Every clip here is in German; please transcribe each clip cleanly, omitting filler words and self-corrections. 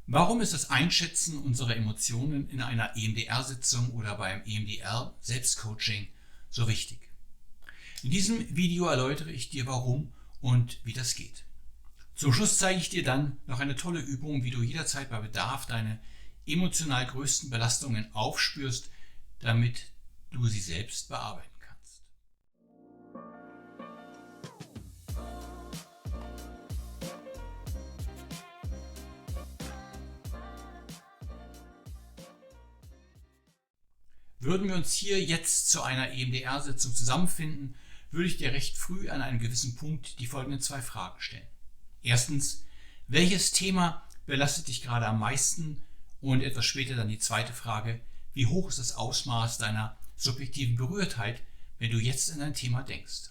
Warum ist das Einschätzen unserer Emotionen in einer EMDR-Sitzung oder beim EMDR-Selbstcoaching so wichtig? In diesem Video erläutere ich dir warum und wie das geht. Zum Schluss zeige ich dir dann noch eine tolle Übung, wie du jederzeit bei Bedarf deine emotional größten Belastungen aufspürst, damit du sie selbst bearbeiten kannst. Würden wir uns hier jetzt zu einer EMDR-Sitzung zusammenfinden, würde ich dir recht früh an einem gewissen Punkt die folgenden 2 Fragen stellen. Erstens, welches Thema belastet dich gerade am meisten? Und etwas später dann die zweite Frage, wie hoch ist das Ausmaß deiner subjektiven Berührtheit, wenn du jetzt an dein Thema denkst?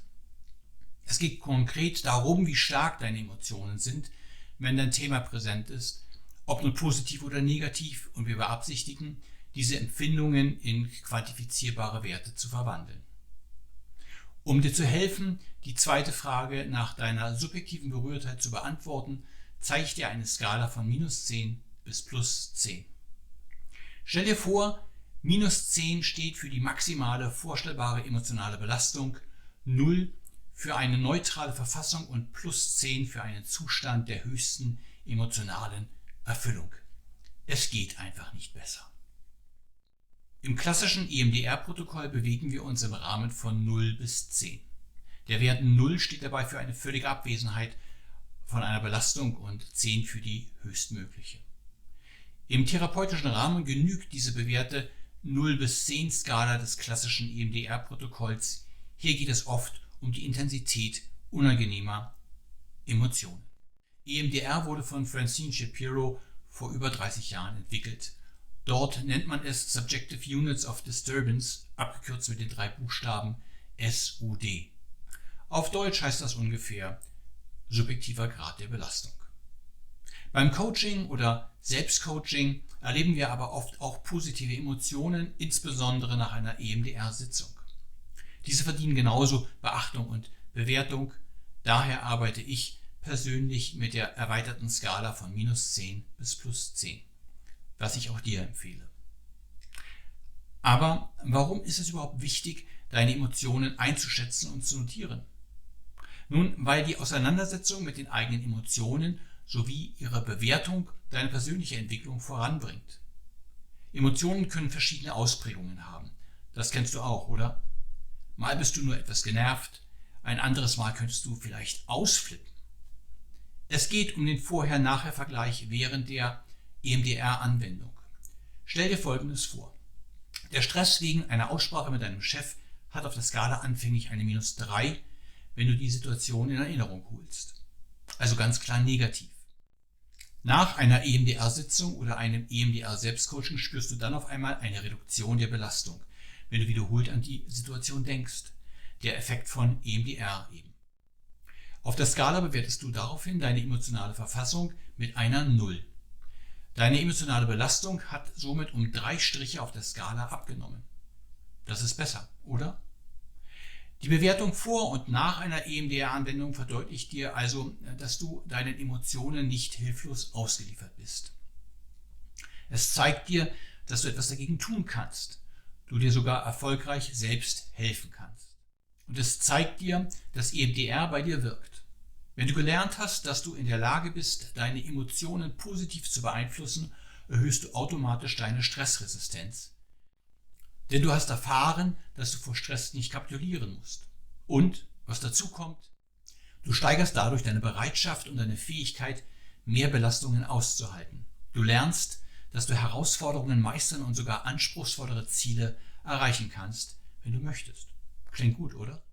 Es geht konkret darum, wie stark deine Emotionen sind, wenn dein Thema präsent ist, ob nun positiv oder negativ, und wir beabsichtigen, diese Empfindungen in quantifizierbare Werte zu verwandeln. Um dir zu helfen, die zweite Frage nach deiner subjektiven Berührtheit zu beantworten, zeige ich dir eine Skala von -10 bis +10. Stell dir vor, -10 steht für die maximale vorstellbare emotionale Belastung, 0 für eine neutrale Verfassung und +10 für einen Zustand der höchsten emotionalen Erfüllung. Es geht einfach nicht besser. Im klassischen EMDR-Protokoll bewegen wir uns im Rahmen von 0 bis 10. Der Wert 0 steht dabei für eine völlige Abwesenheit von einer Belastung und 10 für die höchstmögliche. Im therapeutischen Rahmen genügt diese bewährte 0 bis 10 Skala des klassischen EMDR-Protokolls. Hier geht es oft um die Intensität unangenehmer Emotionen. EMDR wurde von Francine Shapiro vor über 30 Jahren entwickelt. Dort nennt man es Subjective Units of Disturbance, abgekürzt mit den 3 Buchstaben SUD. Auf Deutsch heißt das ungefähr subjektiver Grad der Belastung. Beim Coaching oder Selbstcoaching erleben wir aber oft auch positive Emotionen, insbesondere nach einer EMDR-Sitzung. Diese verdienen genauso Beachtung und Bewertung. Daher arbeite ich persönlich mit der erweiterten Skala von -10 bis +10. Was ich auch dir empfehle. Aber warum ist es überhaupt wichtig, deine Emotionen einzuschätzen und zu notieren? Nun, weil die Auseinandersetzung mit den eigenen Emotionen sowie ihre Bewertung deine persönliche Entwicklung voranbringt. Emotionen können verschiedene Ausprägungen haben. Das kennst du auch, oder? Mal bist du nur etwas genervt, ein anderes Mal könntest du vielleicht ausflippen. Es geht um den Vorher-Nachher-Vergleich während der EMDR-Anwendung. Stell dir Folgendes vor. Der Stress wegen einer Aussprache mit deinem Chef hat auf der Skala anfänglich eine -3, wenn du die Situation in Erinnerung holst. Also ganz klar negativ. Nach einer EMDR-Sitzung oder einem EMDR-Selbstcoaching spürst du dann auf einmal eine Reduktion der Belastung, wenn du wiederholt an die Situation denkst. Der Effekt von EMDR eben. Auf der Skala bewertest du daraufhin deine emotionale Verfassung mit einer 0. Deine emotionale Belastung hat somit um 3 Striche auf der Skala abgenommen. Das ist besser, oder? Die Bewertung vor und nach einer EMDR-Anwendung verdeutlicht dir also, dass du deinen Emotionen nicht hilflos ausgeliefert bist. Es zeigt dir, dass du etwas dagegen tun kannst, du dir sogar erfolgreich selbst helfen kannst. Und es zeigt dir, dass EMDR bei dir wirkt. Wenn du gelernt hast, dass du in der Lage bist, deine Emotionen positiv zu beeinflussen, erhöhst du automatisch deine Stressresistenz. Denn du hast erfahren, dass du vor Stress nicht kapitulieren musst. Und, was dazu kommt, du steigerst dadurch deine Bereitschaft und deine Fähigkeit, mehr Belastungen auszuhalten. Du lernst, dass du Herausforderungen meistern und sogar anspruchsvollere Ziele erreichen kannst, wenn du möchtest. Klingt gut, oder?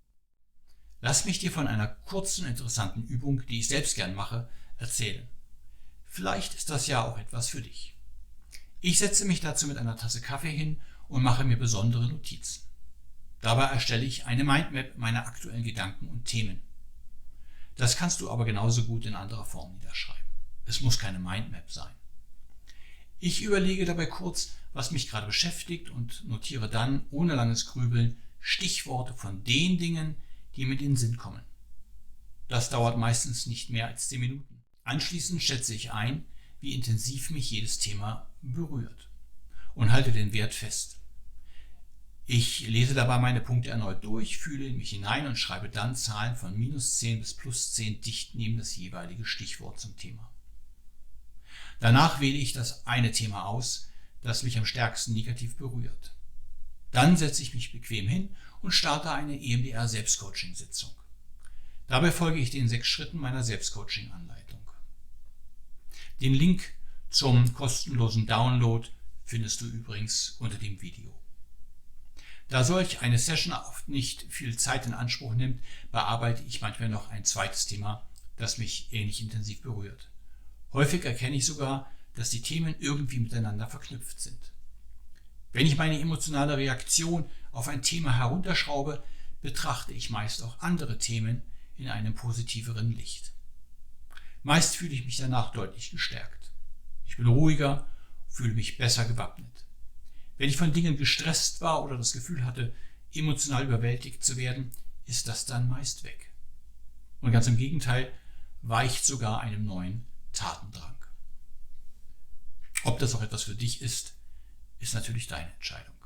Lass mich dir von einer kurzen, interessanten Übung, die ich selbst gern mache, erzählen. Vielleicht ist das ja auch etwas für dich. Ich setze mich dazu mit einer Tasse Kaffee hin und mache mir besondere Notizen. Dabei erstelle ich eine Mindmap meiner aktuellen Gedanken und Themen. Das kannst du aber genauso gut in anderer Form niederschreiben. Es muss keine Mindmap sein. Ich überlege dabei kurz, was mich gerade beschäftigt und notiere dann, ohne langes Grübeln, Stichworte von den Dingen, die mir in den Sinn kommen. Das dauert meistens nicht mehr als 10 Minuten. Anschließend schätze ich ein, wie intensiv mich jedes Thema berührt und halte den Wert fest. Ich lese dabei meine Punkte erneut durch, fühle in mich hinein und schreibe dann Zahlen von -10 bis +10 dicht neben das jeweilige Stichwort zum Thema. Danach wähle ich das eine Thema aus, das mich am stärksten negativ berührt. Dann setze ich mich bequem hin und starte eine EMDR-Selbstcoaching-Sitzung. Dabei folge ich den 6 Schritten meiner Selbstcoaching-Anleitung. Den Link zum kostenlosen Download findest du übrigens unter dem Video. Da solch eine Session oft nicht viel Zeit in Anspruch nimmt, bearbeite ich manchmal noch ein zweites Thema, das mich ähnlich intensiv berührt. Häufig erkenne ich sogar, dass die Themen irgendwie miteinander verknüpft sind. Wenn ich meine emotionale Reaktion auf ein Thema herunterschraube, betrachte ich meist auch andere Themen in einem positiveren Licht. Meist fühle ich mich danach deutlich gestärkt. Ich bin ruhiger, fühle mich besser gewappnet. Wenn ich von Dingen gestresst war oder das Gefühl hatte, emotional überwältigt zu werden, ist das dann meist weg. Und ganz im Gegenteil, weicht sogar einem neuen Tatendrang. Ob das auch etwas für dich ist, ist natürlich deine Entscheidung.